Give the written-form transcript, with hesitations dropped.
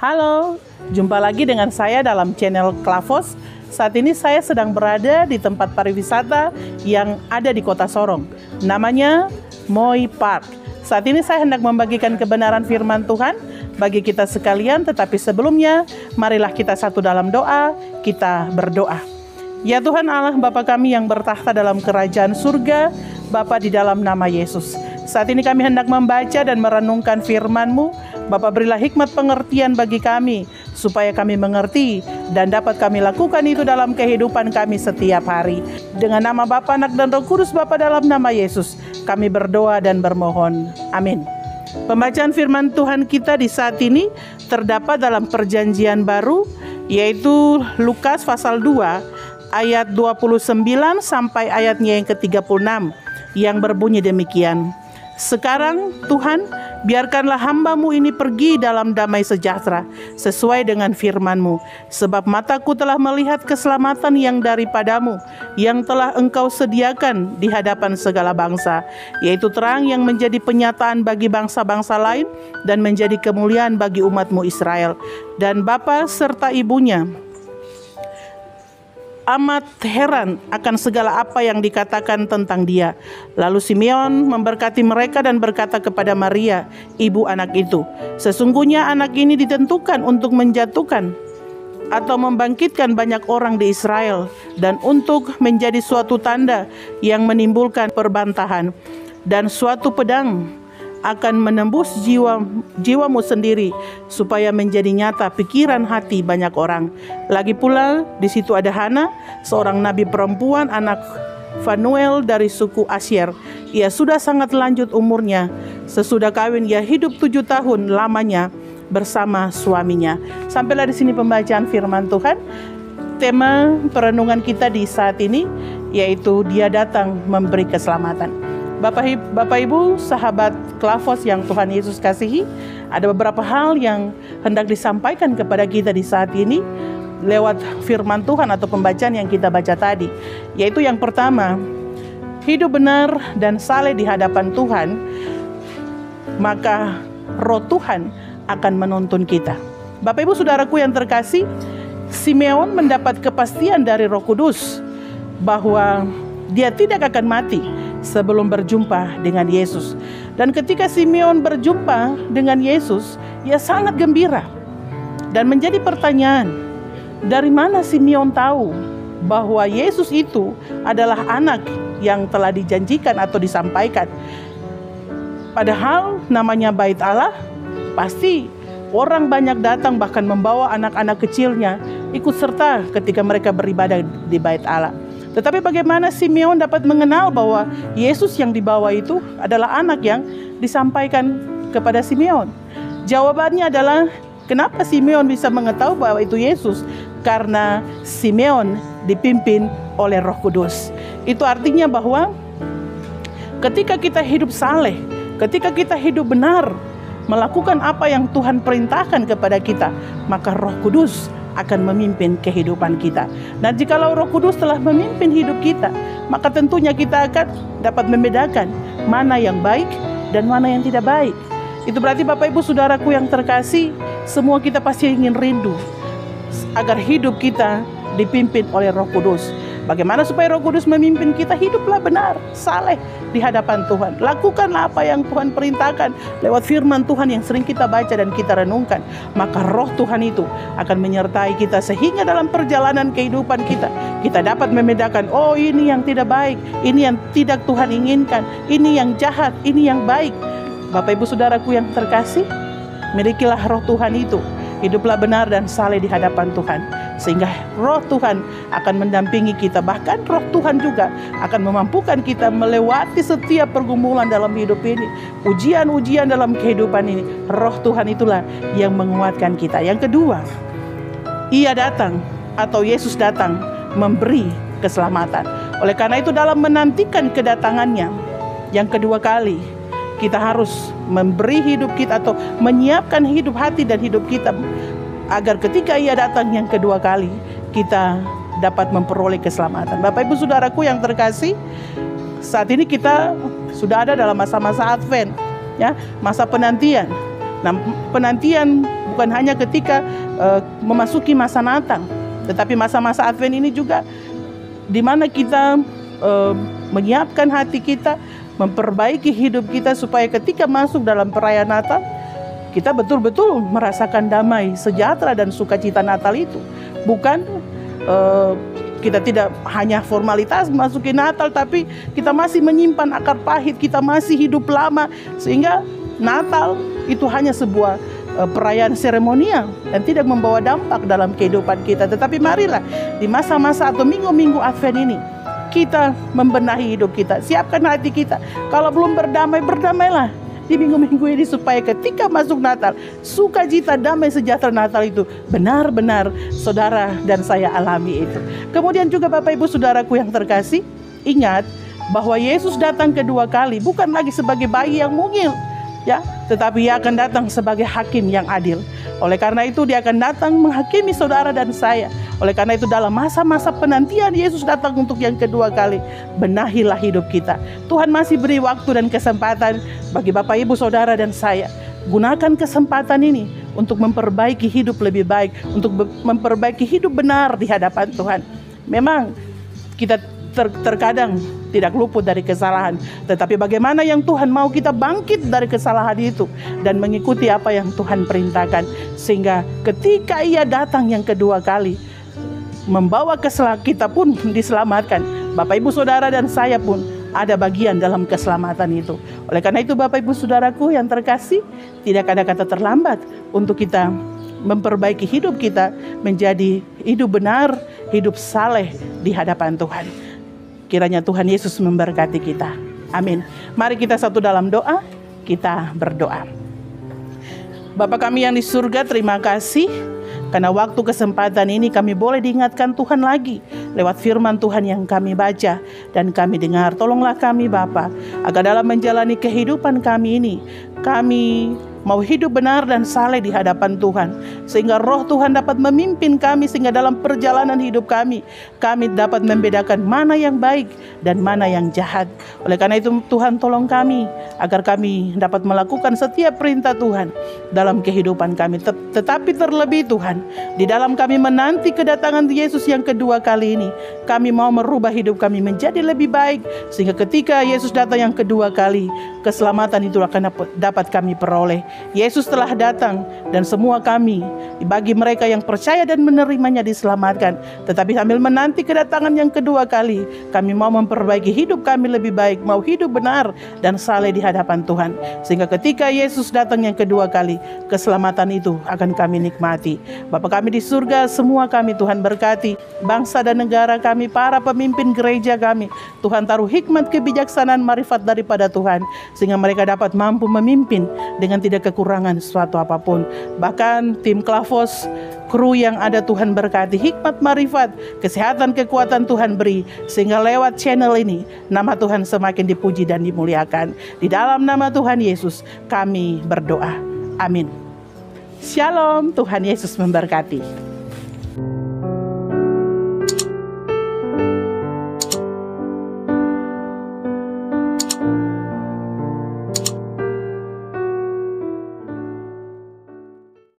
Halo, jumpa lagi dengan saya dalam channel Klavos. Saat ini saya sedang berada di tempat pariwisata yang ada di kota Sorong. Namanya Moi Park. Saat ini saya hendak membagikan kebenaran firman Tuhan bagi kita sekalian. Tetapi sebelumnya, marilah kita satu dalam doa, kita berdoa. Ya Tuhan Allah Bapa kami yang bertahta dalam kerajaan surga, Bapa di dalam nama Yesus. Saat ini kami hendak membaca dan merenungkan firman-Mu. Bapa berilah hikmat pengertian bagi kami, supaya kami mengerti dan dapat kami lakukan itu dalam kehidupan kami setiap hari. Dengan nama Bapa, Anak, dan Roh Kudus, Bapa dalam nama Yesus, kami berdoa dan bermohon. Amin. Pembacaan firman Tuhan kita di saat ini terdapat dalam perjanjian baru, yaitu Lukas pasal 2, ayat 29 sampai ayatnya yang ke-36, yang berbunyi demikian. Sekarang Tuhan, biarkanlah hamba-Mu ini pergi dalam damai sejahtera, sesuai dengan firman-Mu. Sebab mataku telah melihat keselamatan yang daripada-Mu, yang telah Engkau sediakan di hadapan segala bangsa, yaitu terang yang menjadi penyataan bagi bangsa-bangsa lain, dan menjadi kemuliaan bagi umat-Mu Israel. Dan bapa serta ibunya amat heran akan segala apa yang dikatakan tentang dia. Lalu Simeon memberkati mereka dan berkata kepada Maria, ibu anak itu, sesungguhnya anak ini ditentukan untuk menjatuhkan atau membangkitkan banyak orang di Israel, dan untuk menjadi suatu tanda yang menimbulkan perbantahan, dan suatu pedang akan menembus jiwamu sendiri, supaya menjadi nyata pikiran hati banyak orang. Lagi pula di situ ada Hana, seorang nabi perempuan, anak Fanuel dari suku Asyer. Ia sudah sangat lanjut umurnya. Sesudah kawin ia hidup 7 tahun lamanya bersama suaminya. Sampailah di sini pembacaan firman Tuhan. Tema perenungan kita di saat ini yaitu Dia datang memberi keselamatan. Bapak Ibu, sahabat Klavos yang Tuhan Yesus kasihi, ada beberapa hal yang hendak disampaikan kepada kita di saat ini lewat firman Tuhan atau pembacaan yang kita baca tadi. Yaitu yang pertama, hidup benar dan saleh di hadapan Tuhan, maka Roh Tuhan akan menuntun kita. Bapak Ibu saudaraku yang terkasih, Simeon mendapat kepastian dari Roh Kudus bahwa dia tidak akan mati sebelum berjumpa dengan Yesus. Dan ketika Simeon berjumpa dengan Yesus, ia sangat gembira. Dan menjadi pertanyaan, dari mana Simeon tahu bahwa Yesus itu adalah anak yang telah dijanjikan atau disampaikan? Padahal namanya Bait Allah, pasti orang banyak datang, bahkan membawa anak-anak kecilnya ikut serta ketika mereka beribadah di Bait Allah. Tetapi bagaimana Simeon dapat mengenal bahwa Yesus yang dibawa itu adalah anak yang disampaikan kepada Simeon? Jawabannya adalah, kenapa Simeon bisa mengetahui bahwa itu Yesus? Karena Simeon dipimpin oleh Roh Kudus. Itu artinya bahwa ketika kita hidup saleh, ketika kita hidup benar, melakukan apa yang Tuhan perintahkan kepada kita, maka Roh Kudus akan memimpin kehidupan kita. Dan jikalau Roh Kudus telah memimpin hidup kita, maka tentunya kita akan dapat membedakan mana yang baik dan mana yang tidak baik. Itu berarti Bapak Ibu saudaraku yang terkasih, semua kita pasti ingin rindu agar hidup kita dipimpin oleh Roh Kudus. Bagaimana supaya Roh Kudus memimpin kita? Hiduplah benar, saleh di hadapan Tuhan. Lakukanlah apa yang Tuhan perintahkan lewat firman Tuhan yang sering kita baca dan kita renungkan. Maka Roh Tuhan itu akan menyertai kita, sehingga dalam perjalanan kehidupan kita dapat membedakan, oh ini yang tidak baik, ini yang tidak Tuhan inginkan, ini yang jahat, ini yang baik. Bapak Ibu saudaraku yang terkasih, milikilah Roh Tuhan itu. Hiduplah benar dan saleh di hadapan Tuhan, sehingga Roh Tuhan akan mendampingi kita. Bahkan Roh Tuhan juga akan memampukan kita melewati setiap pergumulan dalam hidup ini, ujian-ujian dalam kehidupan ini. Roh Tuhan itulah yang menguatkan kita. Yang kedua, Ia datang atau Yesus datang memberi keselamatan. Oleh karena itu, dalam menantikan kedatangannya yang kedua kali, kita harus memberi hidup kita atau menyiapkan hidup hati dan hidup kita, agar ketika Ia datang yang kedua kali, kita dapat memperoleh keselamatan. Bapak Ibu saudaraku yang terkasih, saat ini kita sudah ada dalam masa-masa Advent, ya, masa penantian. Nah, penantian bukan hanya ketika memasuki masa Natal, tetapi masa-masa Advent ini juga di mana kita menyiapkan hati kita, memperbaiki hidup kita supaya ketika masuk dalam perayaan Natal, kita betul-betul merasakan damai, sejahtera, dan sukacita Natal itu. Bukan kita tidak hanya formalitas memasuki Natal, tapi kita masih menyimpan akar pahit, kita masih hidup lama, sehingga Natal itu hanya sebuah perayaan seremonial dan tidak membawa dampak dalam kehidupan kita. Tetapi marilah di masa-masa atau minggu-minggu Advent ini kita membenahi hidup kita, siapkan hati kita. Kalau belum berdamai, berdamailah di minggu-minggu ini supaya ketika masuk Natal, sukacita, damai, sejahtera Natal itu benar-benar saudara dan saya alami itu. Kemudian juga Bapak Ibu Saudaraku yang terkasih, ingat bahwa Yesus datang kedua kali bukan lagi sebagai bayi yang mungil, ya, tetapi Ia akan datang sebagai hakim yang adil. Oleh karena itu Dia akan datang menghakimi saudara dan saya. Oleh karena itu dalam masa-masa penantian Yesus datang untuk yang kedua kali, benahilah hidup kita. Tuhan masih beri waktu dan kesempatan bagi Bapak Ibu Saudara dan saya. Gunakan kesempatan ini untuk memperbaiki hidup lebih baik, untuk memperbaiki hidup benar di hadapan Tuhan. Memang kita terkadang tidak luput dari kesalahan, tetapi bagaimana yang Tuhan mau kita bangkit dari kesalahan itu dan mengikuti apa yang Tuhan perintahkan, sehingga ketika Ia datang yang kedua kali, membawa kita pun diselamatkan. Bapak Ibu Saudara dan saya pun ada bagian dalam keselamatan itu. Oleh karena itu Bapak Ibu Saudaraku yang terkasih, tidak ada kata terlambat untuk kita memperbaiki hidup kita menjadi hidup benar, hidup saleh di hadapan Tuhan. Kiranya Tuhan Yesus memberkati kita. Amin. Mari kita satu dalam doa, kita berdoa. Bapa kami yang di surga, terima kasih karena waktu kesempatan ini kami boleh diingatkan Tuhan lagi lewat firman Tuhan yang kami baca dan kami dengar. Tolonglah kami Bapa, agar dalam menjalani kehidupan kami ini, kami mau hidup benar dan saleh di hadapan Tuhan, sehingga roh Tuhan dapat memimpin kami, sehingga dalam perjalanan hidup kami dapat membedakan mana yang baik dan mana yang jahat. Oleh karena itu Tuhan tolong kami, agar kami dapat melakukan setiap perintah Tuhan dalam kehidupan kami. Tetapi terlebih Tuhan, di dalam kami menanti kedatangan Yesus yang kedua kali ini, kami mau merubah hidup kami menjadi lebih baik, sehingga ketika Yesus datang yang kedua kali, keselamatan itu akan dapat kami peroleh. Yesus telah datang dan semua kami, bagi mereka yang percaya dan menerimanya, diselamatkan. Tetapi sambil menanti kedatangan yang kedua kali, kami mau memperbaiki hidup kami lebih baik, mau hidup benar dan saleh di hadapan Tuhan, sehingga ketika Yesus datang yang kedua kali, keselamatan itu akan kami nikmati. Bapa kami di surga, semua kami Tuhan berkati, bangsa dan negara kami, para pemimpin gereja kami, Tuhan taruh hikmat, kebijaksanaan, marifat daripada Tuhan, sehingga mereka dapat mampu memimpin dengan tidak kekurangan sesuatu apapun. Bahkan tim Klavos, kru yang ada, Tuhan berkati, hikmat, marifat, kesehatan, kekuatan Tuhan beri, sehingga lewat channel ini nama Tuhan semakin dipuji dan dimuliakan. Di dalam nama Tuhan Yesus kami berdoa. Amin. Shalom, Tuhan Yesus memberkati.